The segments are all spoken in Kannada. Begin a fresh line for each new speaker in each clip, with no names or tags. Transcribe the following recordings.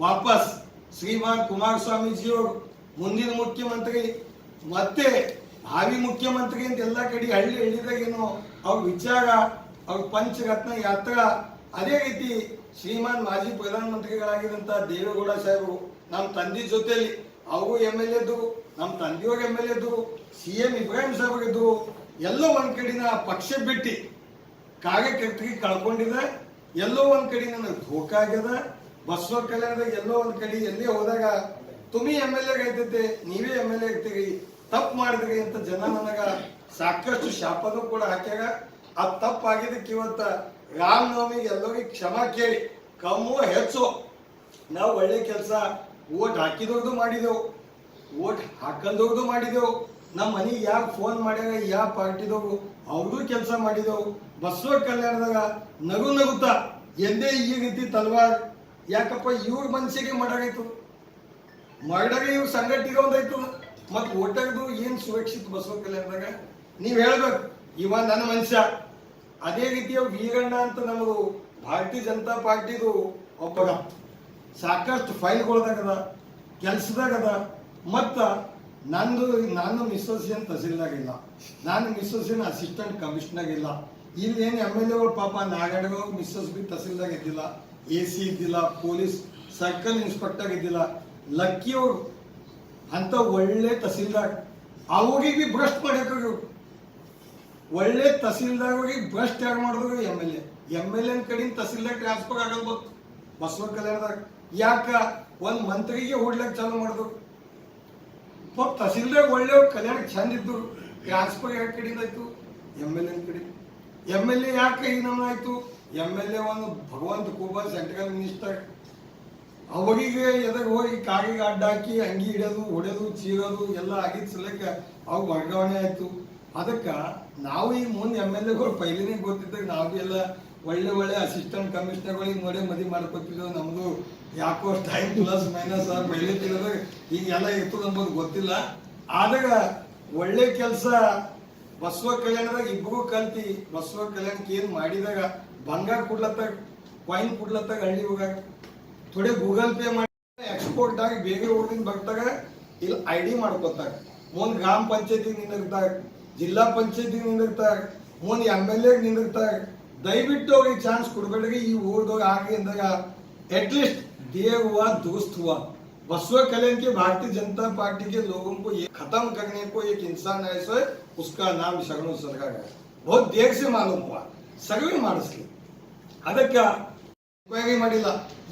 ವಾಪಸ್ ಶ್ರೀಮಾನ್ ಕುಮಾರಸ್ವಾಮೀಜಿಯವರು ಮುಂದಿನ ಮುಖ್ಯಮಂತ್ರಿ ಮತ್ತೆ ಭಾವಿ ಮುಖ್ಯಮಂತ್ರಿ ಅಂತ ಎಲ್ಲ ಕಡೆ ಹಳ್ಳಿದಾಗ ಏನೋ ಅವ್ರ ವಿಚಾರ, ಅವ್ರ ಪಂಚರತ್ನ ಯಾತ್ರಾ, ಅದೇ ರೀತಿ ಶ್ರೀಮಾನ್ ಮಾಜಿ ಪ್ರಧಾನಮಂತ್ರಿಗಳಾಗಿದ್ದಂತ ದೇವೇಗೌಡ ಸಾಹೇಬರು ನಮ್ಮ ತಂದೆ ಜೊತೆಯಲ್ಲಿ ಅವರು MLA ಇದ್ರು, ನಮ್ಮ ತಂದೆಯವ್ರ MLA ಇದ್ರು, CM ಇಬ್ರಾಹಿಂ ಸಾಹೇಬ್ ಇದ್ರು. ಎಲ್ಲೋ ಒಂದ್ ಕಡೆನ ಪಕ್ಷ ಬಿಟ್ಟು ಕಾರ್ಯಕರ್ತರಿಗೆ ಕಳ್ಕೊಂಡಿದೆ, ಎಲ್ಲೋ ಒಂದ್ ಕಡೆ ನನಗೆ ಧೋಖಾ ಆಗ್ಯದ. ಬಸವ ಕಲ್ಯಾಣದಾಗ ಎಲ್ಲೋ ಒಂದ್ ಕಡೆ ಎಲ್ಲೇ ಹೋದಾಗ ತುಮಿ MLA ಆಗ್ತೈತೆ, ನೀವೇ MLA ಆಗ್ತೀರಿ, ತಪ್ಪು ಮಾಡಿದ್ರಿ ಅಂತ ಜನ ನನಗ ಸಾಕಷ್ಟು ಶಾಪನೂ ಕೂಡ ಹಾಕ್ಯಾಗ. ಆ ತಪ್ಪಾಗಿದ್ದಕ್ಕೆ ಇವತ್ತ ರಾಮನವಮಿಗೆ ಎಲ್ಲರಿಗೆ ಕ್ಷಮಾ ಕೇಳಿ ಕಮ್ಮು ಹೆಚ್ಚು ನಾವು ಒಳ್ಳೆ ಕೆಲಸ ಓಟ್ ಹಾಕಿದವ್ರದ್ದು ಮಾಡಿದೆವು, ಓಟ್ ಹಾಕಲ್ದವ್ರದ್ದು ಮಾಡಿದೆವು, ನಮ್ಮ ಮನೆಗೆ ಯಾಕೆ ಫೋನ್ ಮಾಡ್ಯಾಗ ಯಾವ ಪಾರ್ಟಿದವರು ಅವ್ರದ್ದು ಕೆಲಸ ಮಾಡಿದೆವು. ಬಸವ ಕಲ್ಯಾಣದಾಗ ನಗು ನಗುತ್ತಾ ಎಂದೇ ಈ ರೀತಿ ತಲ್ವಾರ್ ಯಾಕಪ್ಪ ಇವ್ರ ಮನಸ್ಸಿಗೆ ಮಾಡಾಗಾಯ್ತು, ಮಾಡಾಗ ಇವ್ರ ಸಂಘಟಿಗೆ ಒಂದಾಯ್ತು, ಮತ್ ಓಟಾಗದು ಏನ್ ಸುರಕ್ಷಿತ ಬಸವ ಕಲ್ಯಾಣದಾಗ ನೀವ್ ಹೇಳ್ಬೇಕು. ಇವ ನನ್ನ ಮನುಷ್ಯ. ಅದೇ ರೀತಿಯ ವೀರಣ್ಣ ಅಂತ ನಮ್ಮದು ಭಾರತೀಯ ಜನತಾ ಪಾರ್ಟಿದು ಒಬ್ಬ ಸಾಕಷ್ಟು ಫೈಲ್ಗಳದಾಗದ, ಕೆಲ್ಸದಾಗದ. ಮತ್ತ ನಾನು ಮಿಸ್ಸಸ್ ಏನ್ ತಹಸೀಲ್ದಾಗಿಲ್ಲ, ನಾನು ಮಿಸ್ಸಸ್ ಏನ್ ಅಸಿಸ್ಟೆಂಟ್ ಕಮಿಷನರ್ ಇಲ್ಲ. ಇಲ್ಲಿ ಏನ್ MLAಗಳು ಪಾಪ ನಾಗಡಗಳು ಮಿಸ್ಸಸ್ ಬಿ ತಹಸೀಲ್ದಾಗ ಇದ್ದಿಲ್ಲ, AC ಇದ್ದಿಲ್ಲ, ಪೊಲೀಸ್ ಸರ್ಕಲ್ ಇನ್ಸ್ಪೆಕ್ಟರ್ ಇದ್ದಿಲ್ಲ. ಲಕ್ಕಿಯವರು ಅಂತ ಒಳ್ಳೆ ತಹಸೀಲ್ದಾರ್, ಅವ್ರಿಗೆ ಭ್ರಷ್ಟ್ ಮಾಡ್ಯಾಕ, ಒಳ್ಳೆ ತಹಸೀಲ್ದಾರ್ಗೆ ಭ್ರಷ್ಟ್ ಯಾರು ಮಾಡಿದ್ರು MLA ಕಡೆಯಿಂದ ತಹಸೀಲ್ದಾರ್ ಟ್ರಾನ್ಸ್ಫರ್ ಆಗಲ್ಬೋದು ಬಸವ ಕಲ್ಯಾಣದಾಗ. ಯಾಕ ಒಂದ್ ಮಂತ್ರಿಗೆ ಹೊಡ್ಲಕ್ ಚಾಲು ಮಾಡಿದ್ರು. ತಹಸೀಲ್ದಾರ್ ಒಳ್ಳೆ ಕಲ್ಯಾಣ ಚಂದ ಇದ್ದು, ಟ್ರಾನ್ಸ್ಫರ್ ಯಾರ ಕಡೆಯಿಂದ ಆಯ್ತು MLA ಕಡೆ. MLA ಯಾಕೆ ಈ ನಮ್ನ ಆಯ್ತು? MLA ಒಂದು ಭಗವಂತ ಕೂಬಾ ಸೆಂಟ್ರಲ್ ಮಿನಿಸ್ಟರ್, ಅವರಿಗೆ ಎದಾಗ ಹೋಗಿ ಕಾರಿಗೆ ಅಡ್ಡ ಹಾಕಿ ಅಂಗಿ ಹಿಡಿಯೋದು, ಹೊಡೆಯೋದು, ಚೀರೋದು ಎಲ್ಲ ಆಗಿದ್ ಸಲಕ್ಕ ಅವು ವರ್ಗಾವಣೆ ಆಯ್ತು. ಅದಕ್ಕ ನಾವು ಈಗ ಮುಂದೆ MLAಗಳು ಪೈಲಿನೇ ಗೊತ್ತಿದ್ದಾಗ ನಾವು ಎಲ್ಲ ಒಳ್ಳೆ ಅಸಿಸ್ಟೆಂಟ್ ಕಮಿಷನರ್ಗಳಿಗೆ ನೋಡಿ ಮದುವೆ ಮಾಡ್ಕೊತಿದ್ದೆವು. ನಮ್ದು ಯಾಕೋ ಟೈಮ್ ಪ್ಲಸ್ ಮೈನಸ್ ಪೈಲೆ ತಿಳಿದಾಗ ಈಗ ಎಲ್ಲ ಇರ್ತದ ಅಂಬೋದು ಗೊತ್ತಿಲ್ಲ. ಆದಾಗ ಒಳ್ಳೆ ಕೆಲಸ ಬಸವ ಕಲ್ಯಾಣದಾಗ ಇಬ್ಬರು ಕಲ್ತಿ ಬಸವ ಕಲ್ಯಾಣಕ್ಕೆ ಏನ್ ಮಾಡಿದಾಗ ಬಂಗಾರ ಕೊಡ್ಲತ್ತಾಗ, ಕಾಯಿನ್ ಕೊಡ್ಲತ್ತಾಗ, ಹಳ್ಳಿ ಹೋಗಾಗ ಥೋಡೆ ಗೂಗಲ್ ಪೇ ಮಾಡಿ ಎಕ್ಸ್ಪೋರ್ಟ್ ಆಗಿ ಬೇಗ ಹೋಗಿನ ಬರ್ತಾಗ ಇಲ್ಲಿ ID ಮಾಡ್ಕೊತಾಗ, ಮುಂದ್ ಗ್ರಾಮ ಪಂಚಾಯತಿಗೆ ನಿಂದಿರ್ತಾಗ, ಜಿಲ್ಲಾ ಪಂಚಾಯತಿಗೆ ನಿಂದಿರ್ತಾಗ, ಮುಂದ್ MLA ನಿಂದಿರ್ತಾಗ. ದಯವಿಟ್ಟು ಅವ್ರಿಗೆ ಚಾನ್ಸ್ ಕೊಡ್ಬೇಡ್ರಿ. ಈ ಊರ್ದವ್ರು ಆಗಿ ಅಂದಾಗ एटलीस्ट दिए हुआ दुरुस्त हुआ। बसवा कल्याण के भारतीय जनता पार्टी के लोगों को ये खत्म करने को एक इंसान है, सो उसका नाम शगुन सरकार है। बहुत देर से मालूम हुआ, सर्वे ಮಾಡಿಸ್ಲಿ. ಅದಕ್ಕೆ ಉಪಯೋಗ ಮಾಡಿಲ್ಲ.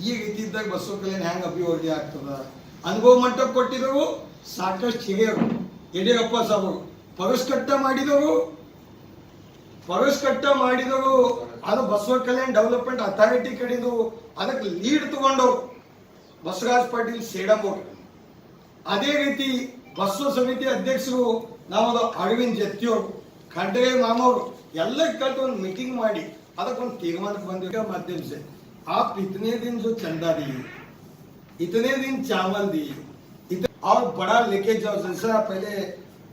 ಈ ರೀತಿ ಇದ್ದಾಗ ಬಸವ ಕಲ್ಯಾಣ ಹೆಂಗ್ ಅಭಿವೃದ್ಧಿ ಆಗ್ತದ? ಅನುಭವ ಮಂಟಪ ಕೊಟ್ಟಿದ್ದವು ಸಾಕಷ್ಟು ಹಿರಿಯರು, ಯಡಿಯೂರಪ್ಪ ಸಾಹೇಬರು ಪರಸ್ಕಟ್ಟ ಮಾಡಿದವರು ಅದು ಬಸವ ಕಲ್ಯಾಣ ಡೆವಲಪ್ಮೆಂಟ್ ಅಥಾರಿಟಿ ಕಡೆದು ಅದಕ್ಕೆ ಲೀಡ್ ತಗೊಂಡವ್ರು ಬಸವರಾಜ್ ಪಾಟೀಲ್ ಸೇಡಂ ಅವರು. ಅದೇ ರೀತಿ ಬಸವ ಸಮಿತಿ ಅಧ್ಯಕ್ಷರು ನಾವು ಅರವಿಂದ್ ಜತ್ತಿಯವರು, ಖಂಡ್ರೆ ಮಾಮವರು ಎಲ್ಲ ಕಲ್ತು ಒಂದು ಮೀಟಿಂग ಮಾಡಿ ಅದಕ್ಕೊಂದು ತೀರ್ಮಾನಕ್ಕೆ ಬಂದಿರೋ माध्यम से आप इतने दिन जो चंदा दिए, इतने दिन चावल दिए, और बड़ा लेके जाओ. जैसा पहले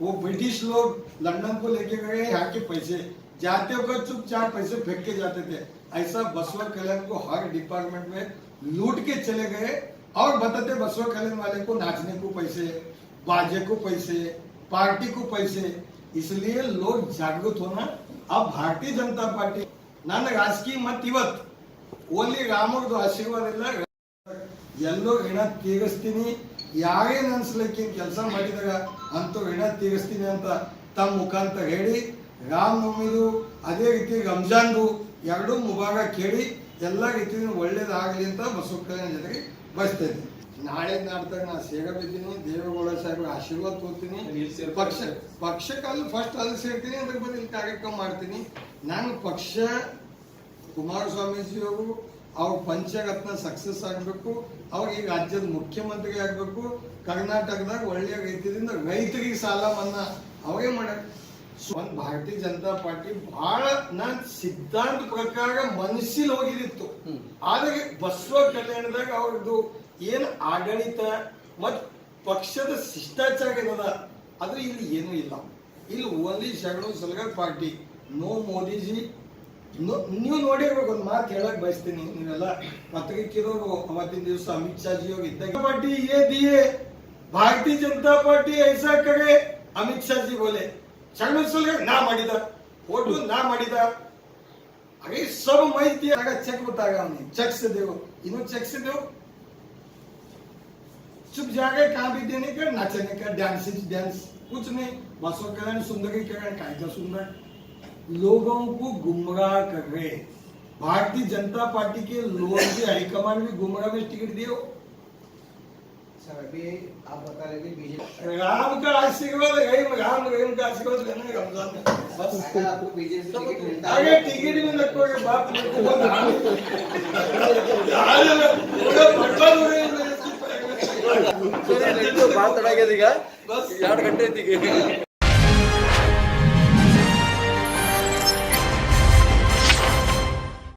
वो ब्रिटिश लोग लंदन को लेके गए, यहाँ के पैसे जाते होकर चुपचाप पैसे फेंक के जाते थे, ऐसा बसवा कल्याण को हर डिपार्टमेंट में लूट के चले गए. और बताते बसवा कल्याण वाले को नाचने को पैसे, बाजे को पैसे, पार्टी को पैसे. इसलिए लोग जागरूक होना. अब भारतीय जनता पार्टी ನನ್ನ ರಾಜಕೀಯ ಮತ್ ಇವತ್ತು ಓನ್ಲಿ ರಾಮರದು ಆಶೀರ್ವಾದ ಇಲ್ಲ, ಎಲ್ಲೋ ಋಣ ತೀರಿಸ್ತೀನಿ, ಯಾರೇನ್ ಅನ್ಸ್ಲಿಕ್ಕೆ ಕೆಲಸ ಮಾಡಿದಾಗ ಅಂತೂ ಋಣ ತೀರಿಸ್ತೀನಿ ಅಂತ ತಮ್ಮ ಮುಖಾಂತರ ಹೇಳಿ, ರಾಮನವಮಿದು ಅದೇ ರೀತಿ ರಂಜಾನ್ದು ಎರಡೂ ಮುಬಾಗ ಕೇಳಿ ಎಲ್ಲ ರೀತಿಯಿಂದ ಒಳ್ಳೇದಾಗಲಿ ಅಂತ ಬಸವ ಕಲ್ಯಾಣ ಜೊತೆಗೆ ಬಯಸ್ತಾ ಇದ್ದೀನಿ. ನಾಳೆ ನಾಡ್ದಾಗ ನಾ ಸೇರಬಿದ್ದೀನಿ, ದೇವೇಗೌಡ ಸಾಹೇಬ್ರ ಆಶೀರ್ವಾದ ತೋತೀನಿ. ಪಕ್ಷಕ್ಕೆ ಅಲ್ಲಿ ಫಸ್ಟ್ ಅಲ್ಲಿ ಸೇರ್ತೀನಿ, ಅದ್ರ ಬದಲು ಇಲ್ಲಿ ಕಾರ್ಯಕ್ರಮ ಮಾಡ್ತೀನಿ. ನಾನು ಪಕ್ಷ ಕುಮಾರಸ್ವಾಮೀಜಿಯವರು ಅವ್ರ ಪಂಚರತ್ನ ಸಕ್ಸಸ್ ಆಗಬೇಕು, ಅವ್ರು ಈ ರಾಜ್ಯದ ಮುಖ್ಯಮಂತ್ರಿ ಆಗಬೇಕು, ಕರ್ನಾಟಕದಾಗ ಒಳ್ಳೆಯ ರೀತಿಯಿಂದ ರೈತರಿಗೆ ಸಾಲ ಮನ್ನಾ ಅವರೇ ಮಾಡ್ಯಾರ. ಒಂದು ಭಾರತೀಯ ಜನತಾ ಪಾರ್ಟಿ ಬಹಳ ನಾನ್ ಸಿದ್ಧಾಂತ ಪ್ರಕಾರ ಮನಸ್ಸಿಲ್ ಹೋಗಿದಿತ್ತು. ಆದ್ರೆ ಬಸವ ಕಲ್ಯಾಣದಾಗ ಅವ್ರದ್ದು ಏನ್ ಆಡಳಿತ ಮತ್ ಪಕ್ಷದ ಶಿಷ್ಟಾಚಾರ ಏನದ ಅದು ಇಲ್ಲಿ ಏನೂ ಇಲ್ಲ. ಇಲ್ಲಿ ಓನ್ಲಿ ಶರಣು ಸಲಗರ್ ಪಾರ್ಟಿ, ನೋ ಮೋದಿಜಿ, ನೀವು ನೋಡಿರ್ಬೇಕು, ಒಂದು ಮಾತು ಹೇಳಕ್ ಬಯಸ್ತೀನಿ. ನೀವೆಲ್ಲ ಪತ್ರಿಕೆರೋರು ಅವತ್ತಿನ ದಿವಸ ಅಮಿತ್ ಶಾ ಜಿ ಅವ್ರು ಇದ್ದಾಗ ಪಾರ್ಟಿ ये दिए भारतीय जनता पार्टी ऐसा करे, अमित शाह जी बोले ಶರಣೋತ್ಸವ ನಾ ಮಾಡಿದ ಫೋಟೋ ನಾ ಮಾಡಿದ अरे सब माहिती आहे. चेक बताएगा हमने, चेक से देखो, इन्होंने चेक से दो. चुप जाके कहाँ भी देने का, नाचने का, डांस कुछ नहीं. बसोकरण सुंदरीकरण काय का सुंदर, लोगों को गुमराह कर रहे. भारतीय जनता पार्टी के लोग भी हाईकमान भी गुमराह में टिकट दिए.
सर अभी आप बता रहे थे बीजेपी
राम का आशीर्वाद है, राम का आशीर्वाद लेना है रमजान में बस.
अगर आपको बीजेपी से टिकट मिलता है,
आगे टिकट भी रखोगे बाप पूरा बर्बाद हो रहे हैं.
ಬಾಳ ತಡ ಆಗ್ಯದ ಈಗ
बस
2 ಗಂಟೆ ಐತಿ ಈಗ